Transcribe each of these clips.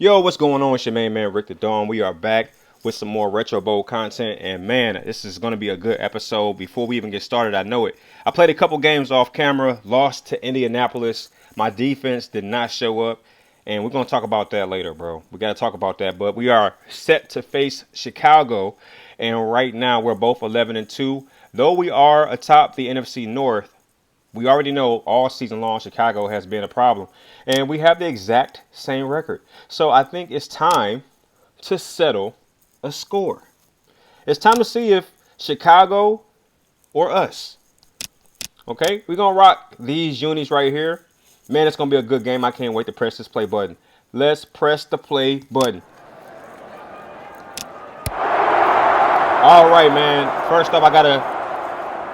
Yo, what's going on? It's your main man, Rick the Dawn. We are back with some more Retro Bowl content. And man, this is going to be a good episode. Before we even get started, I know it. I played a couple games off camera, lost to Indianapolis. My defense did not show up. And we're going to talk about that later, bro. We got to talk about that. But we are set to face Chicago. And right now, we're both 11-2. Though we are atop the NFC North, we already know all season long Chicago has been a problem. And we have the exact same record. So I think it's time to settle a score. It's time to see if Chicago or us. Okay? We're going to rock these unis right here. Man, it's going to be a good game. I can't wait to press this play button. Let's press the play button. All right, man. First up, I got to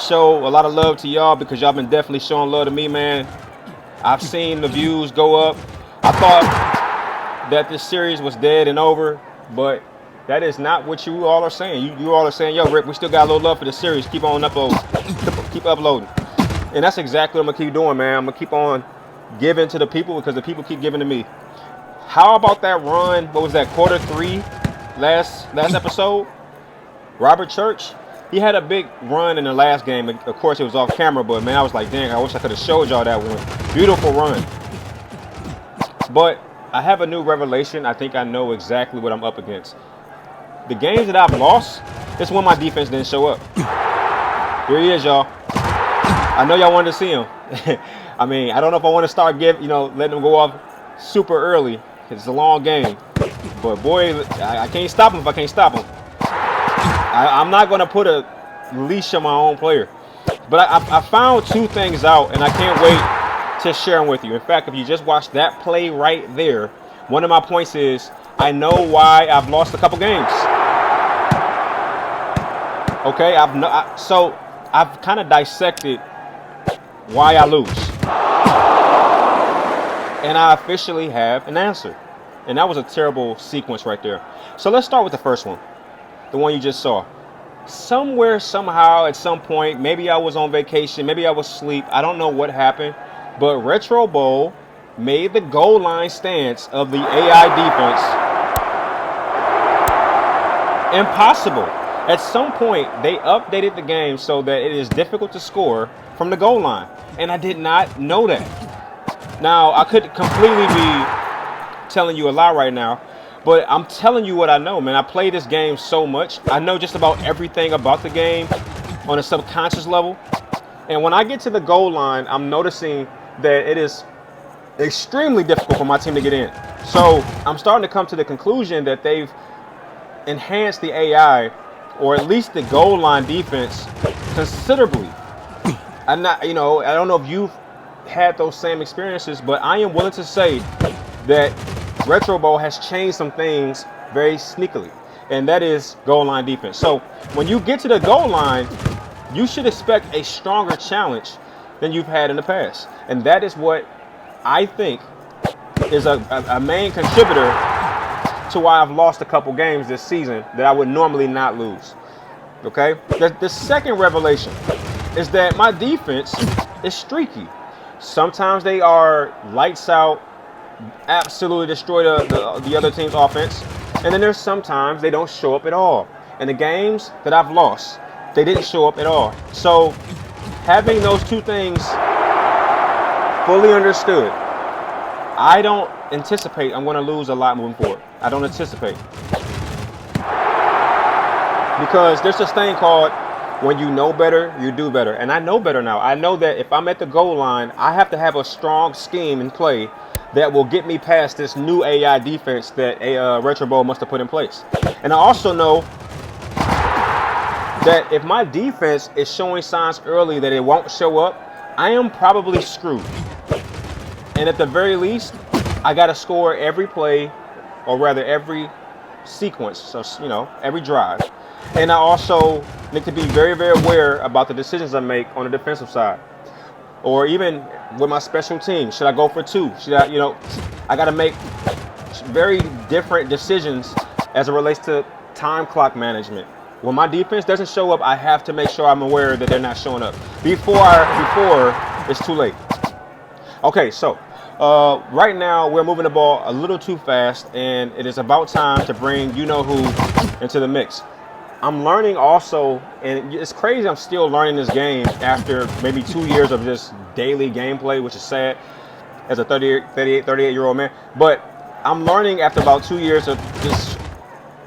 show a lot of love to y'all because y'all been definitely showing love to me, man. I've seen the views go up. I thought that this series was dead and over, but that is not what you all are saying. You all are saying, yo, Rick, we still got a little love for the series. Keep on uploading. Keep uploading. And that's exactly what I'm going to keep doing, man. I'm going to keep on giving to the people because the people keep giving to me. How about that run? What was that, quarter 3 last episode? Robert Church. He had a big run in the last game. Of course, it was off camera, but man, I was like, dang, I wish I could have showed y'all that one. Beautiful run. But I have a new revelation. I think I know exactly what I'm up against. The games that I've lost, it's when my defense didn't show up. Here he is, y'all. I know y'all wanted to see him. I mean, I don't know if I want to start letting him go off super early. It's a long game. But boy, I can't stop him if I can't stop him. I'm not going to put a leash on my own player. But I found two things out, and I can't wait to share them with you. In fact, if you just watched that play right there, one of my points is I know why I've lost a couple games. Okay, so I've kind of dissected why I lose. And I officially have an answer. And that was a terrible sequence right there. So let's start with the first one. The one you just saw. Somewhere, somehow, at some point, maybe I was on vacation, maybe I was asleep, I don't know what happened, but Retro Bowl made the goal line stance of the AI defense impossible. At some point, they updated the game so that it is difficult to score from the goal line, and I did not know that. Now, I could completely be telling you a lie right now, but I'm telling you what I know, man. I play this game so much. I know just about everything about the game on a subconscious level. And when I get to the goal line, I'm noticing that it is extremely difficult for my team to get in. So I'm starting to come to the conclusion that they've enhanced the AI, or at least the goal line defense, considerably. I don't know if you've had those same experiences, but I am willing to say that Retro Bowl has changed some things very sneakily, and that is goal line defense. So when you get to the goal line, you should expect a stronger challenge than you've had in the past. And that is what I think is a main contributor to why I've lost a couple games this season that I would normally not lose. Okay? The second revelation is that my defense is streaky. Sometimes they are lights out, absolutely destroy the other team's offense. And then there's sometimes they don't show up at all. In the games that I've lost, they didn't show up at all. So having those two things fully understood, I don't anticipate I'm going to lose a lot moving forward. I don't anticipate. Because there's this thing called when you know better, you do better. And I know better now. I know that if I'm at the goal line, I have to have a strong scheme in play that will get me past this new AI defense that Retro Bowl must have put in place. And I also know that if my defense is showing signs early that it won't show up, I am probably screwed. And at the very least, I got to score every play, or rather every sequence, so every drive. And I also need to be very, very aware about the decisions I make on the defensive side. Or even with my special team, should I go for 2? Should I, I got to make very different decisions as it relates to time clock management. When my defense doesn't show up, I have to make sure I'm aware that they're not showing up before it's too late. Okay, so Right now, we're moving the ball a little too fast, and it is about time to bring you-know-who into the mix. I'm learning also, and it's crazy I'm still learning this game after maybe 2 years of just daily gameplay, which is sad as a 38-year-old man. But I'm learning after about 2 years of just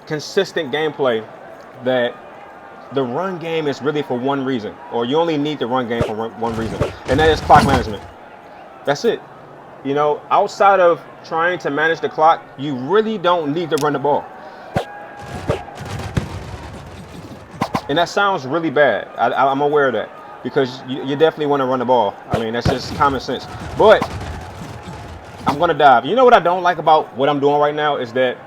consistent gameplay that the run game is really for one reason, or you only need the run game for one reason, and that is clock management. That's it. You know, outside of trying to manage the clock, you really don't need to run the ball. And that sounds really bad. I'm aware of that, because you definitely want to run the ball. I mean, that's just common sense. But I'm going to dive. You know what I don't like about what I'm doing right now is that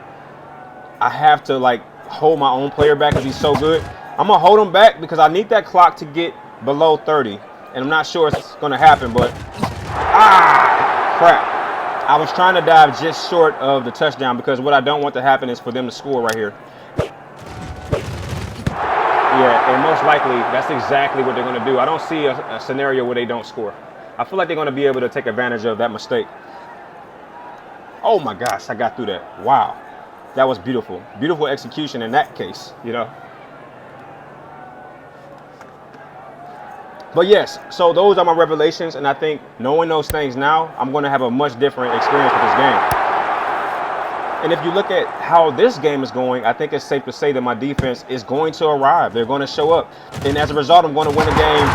I have to, like, hold my own player back because he's so good. I'm going to hold him back because I need that clock to get below 30. And I'm not sure it's going to happen, but... crap. I was trying to dive just short of the touchdown, because what I don't want to happen is for them to score right here. Yeah, and most likely that's exactly what they're going to do. I don't see a scenario where they don't score. I feel like they're going to be able to take advantage of that mistake. Oh my gosh, I got through that. Wow. That was beautiful. Beautiful execution in that case, you know. But yes, so those are my revelations, and I think knowing those things now, I'm going to have a much different experience with this game. And if you look at how this game is going, I think it's safe to say that my defense is going to arrive. They're going to show up. And as a result, I'm going to win the game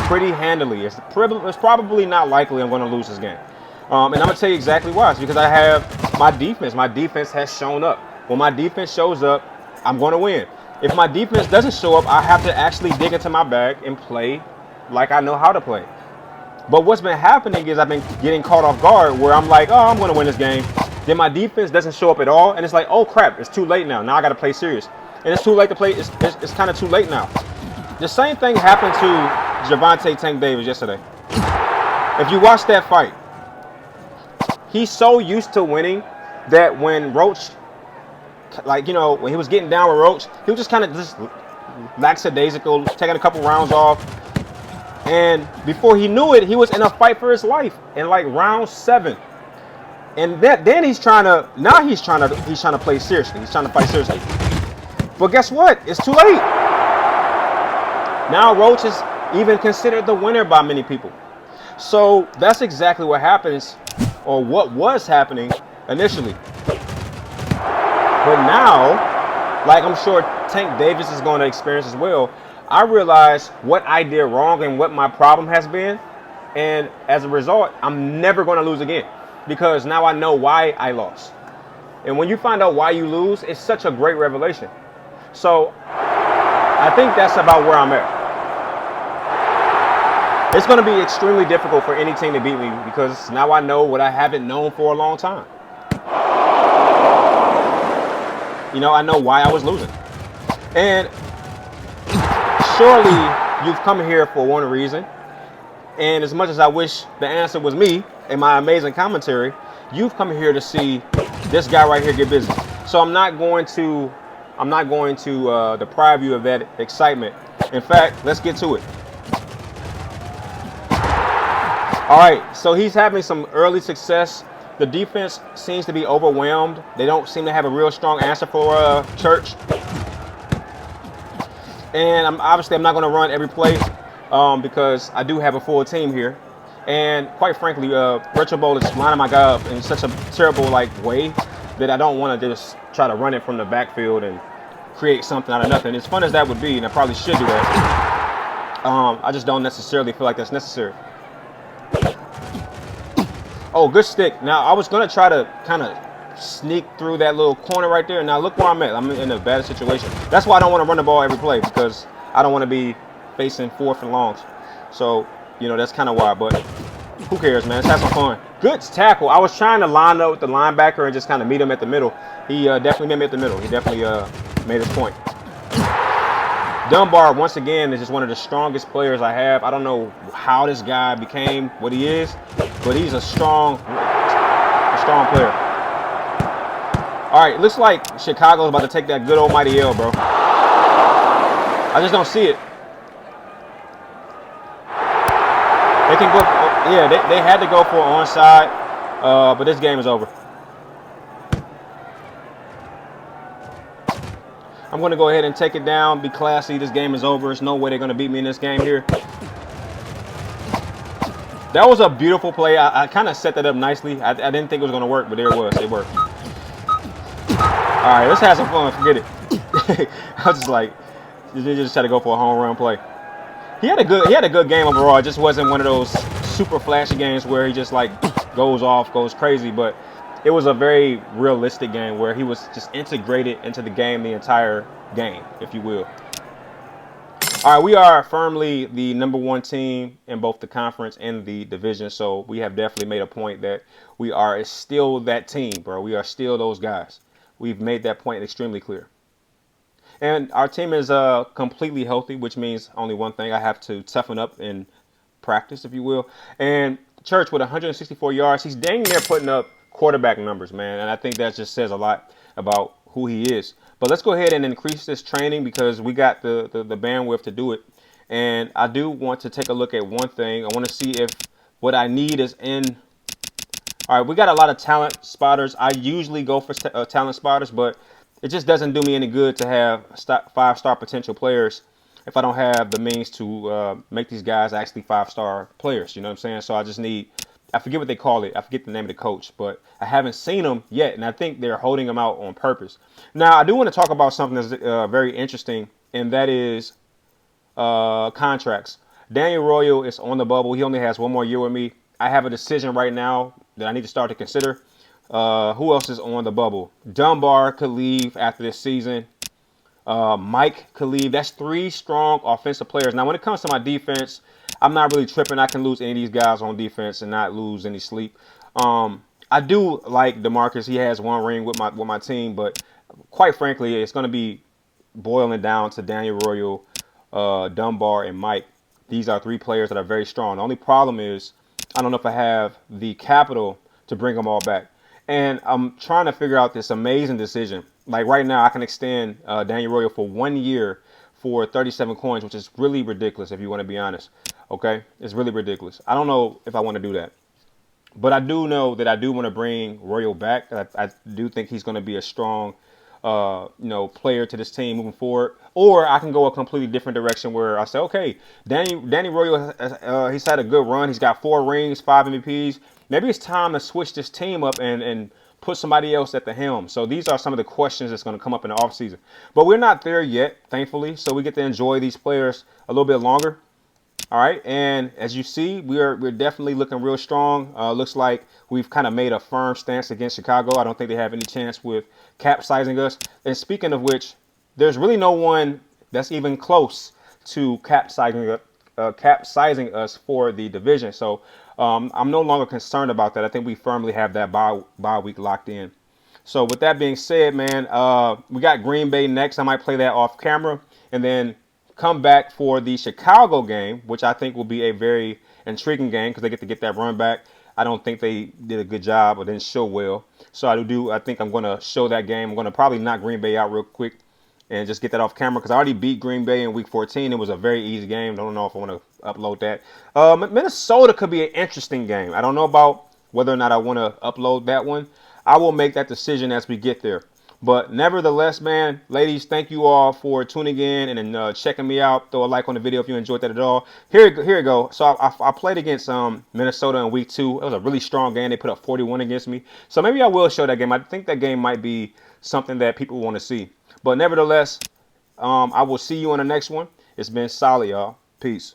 pretty handily. It's probably not likely I'm going to lose this game. And I'm going to tell you exactly why. It's because I have my defense. My defense has shown up. When my defense shows up, I'm going to win. If my defense doesn't show up, I have to actually dig into my bag and play like I know how to play. But what's been happening is I've been getting caught off guard where I'm like, oh, I'm going to win this game. Then my defense doesn't show up at all, and it's like, oh crap, it's too late now. Now I got to play serious, and it's too late to play. It's kind of too late now. The same thing happened to Gervonta Tank Davis yesterday. If you watch that fight, he's so used to winning that when Roach, like, you know, when he was getting down with Roach, he was just kind of just lackadaisical, taking a couple rounds off, and before he knew it, he was in a fight for his life in like round 7. And then he's trying to play seriously. He's trying to fight seriously. But guess what? It's too late. Now Roach is even considered the winner by many people. So that's exactly what happens, or what was happening initially. But now, like I'm sure Tank Davis is going to experience as well, I realize what I did wrong and what my problem has been. And as a result, I'm never going to lose again. Because now I know why I lost. And when you find out why you lose, it's such a great revelation. So I think that's about where I'm at. It's going to be extremely difficult for any team to beat me, because now I know what I haven't known for a long time. You know, I know why I was losing. And surely you've come here for one reason. And as much as I wish the answer was me and my amazing commentary, you've come here to see this guy right here get busy. So I'm not going to deprive you of that excitement. In fact, let's get to it. All right, so he's having some early success. The defense seems to be overwhelmed. They don't seem to have a real strong answer for Church. And I'm not going to run every play. Because I do have a full team here, and quite frankly, Retro Bowl is lining my guy up in such a terrible way that I don't want to just try to run it from the backfield and create something out of nothing. As fun as that would be, and I probably should do that, I just don't necessarily feel like that's necessary. Oh, good stick. Now I was gonna try to kind of sneak through that little corner right there. Now look where I'm at. I'm in a bad situation. That's why I don't want to run the ball every play, because I don't want to be facing 4th and longs. So, you know, that's kind of why, but who cares, man? Let's have some fun. Good tackle. I was trying to line up with the linebacker and just kind of meet him at the middle. He definitely met me at the middle. He definitely made his point. Dunbar, once again, is just one of the strongest players I have. I don't know how this guy became what he is, but he's a strong player. All right, looks like Chicago's about to take that good almighty L, bro. I just don't see it. They can go, yeah, they had to go for an onside. But this game is over. I'm going to go ahead and take it down, be classy. This game is over. There's no way they're going to beat me in this game here. That was a beautiful play. I kind of set that up nicely. I didn't think it was going to work, but there it was. It worked. All right, let's have some fun. Forget it. I was just like, just try to go for a home run play. He had a good game overall. It just wasn't one of those super flashy games where he just like goes off, goes crazy. But it was a very realistic game where he was just integrated into the game, the entire game, if you will. All right, we are firmly the #1 team in both the conference and the division. So we have definitely made a point that we are still that team, bro. We are still those guys. We've made that point extremely clear. And our team is completely healthy, which means only one thing. I have to toughen up in practice, if you will. And Church with 164 yards, he's dang near putting up quarterback numbers, man. And I think that just says a lot about who he is. But let's go ahead and increase this training because we got the bandwidth to do it. And I do want to take a look at one thing. I want to see if what I need is in. All right, we got a lot of talent spotters. I usually go for talent spotters, but it just doesn't do me any good to have 5-star potential players if I don't have the means to make these guys actually 5-star players. You know what I'm saying? So I just need, I forget what they call it. I forget the name of the coach, but I haven't seen them yet, and I think they're holding them out on purpose. Now, I do want to talk about something that's very interesting, and that is contracts. Daniel Royal is on the bubble. He only has 1 more year with me. I have a decision right now that I need to start to consider. Who else is on the bubble? Dunbar could leave after this season. Mike could leave. That's 3 strong offensive players. Now, when it comes to my defense, I'm not really tripping. I can lose any of these guys on defense and not lose any sleep. I do like DeMarcus. He has 1 ring with my team, but quite frankly, it's going to be boiling down to Daniel Royal, Dunbar, and Mike. These are 3 players that are very strong. The only problem is I don't know if I have the capital to bring them all back. And I'm trying to figure out this amazing decision. Like right now, I can extend Daniel Royal for 1 year for 37 coins, which is really ridiculous if you want to be honest. Okay, it's really ridiculous. I don't know if I want to do that. But I do know that I do want to bring Royal back. I do think he's going to be a strong player to this team moving forward. Or I can go a completely different direction where I say, okay, Danny Royal, he's had a good run. He's got 4 rings, 5 MVPs. Maybe it's time to switch this team up and put somebody else at the helm. So these are some of the questions that's going to come up in the offseason. But we're not there yet, thankfully. So we get to enjoy these players a little bit longer. All right, and as you see, we're definitely looking real strong. Looks like we've kind of made a firm stance against Chicago. I don't think they have any chance with capsizing us. And speaking of which, there's really no one that's even close to capsizing us for the division. So I'm no longer concerned about that. I think we firmly have that bye week locked in. So with that being said, man, we got Green Bay next. I might play that off camera and then come back for the Chicago game, which I think will be a very intriguing game because they get to get that run back. I don't think they did a good job or didn't show well. So I think I'm going to show that game. I'm going to probably knock Green Bay out real quick and just get that off camera because I already beat Green Bay in week 14. It was a very easy game. I don't know if I want to upload that. Minnesota could be an interesting game. I don't know about whether or not I want to upload that one. I will make that decision as we get there. But nevertheless, man, ladies, thank you all for tuning in and checking me out. Throw a like on the video if you enjoyed that at all. Here you go. So I played against Minnesota in week 2. It was a really strong game. They put up 41 against me. So maybe I will show that game. I think that game might be something that people want to see. But nevertheless, I will see you on the next one. It's been solid, y'all. Peace.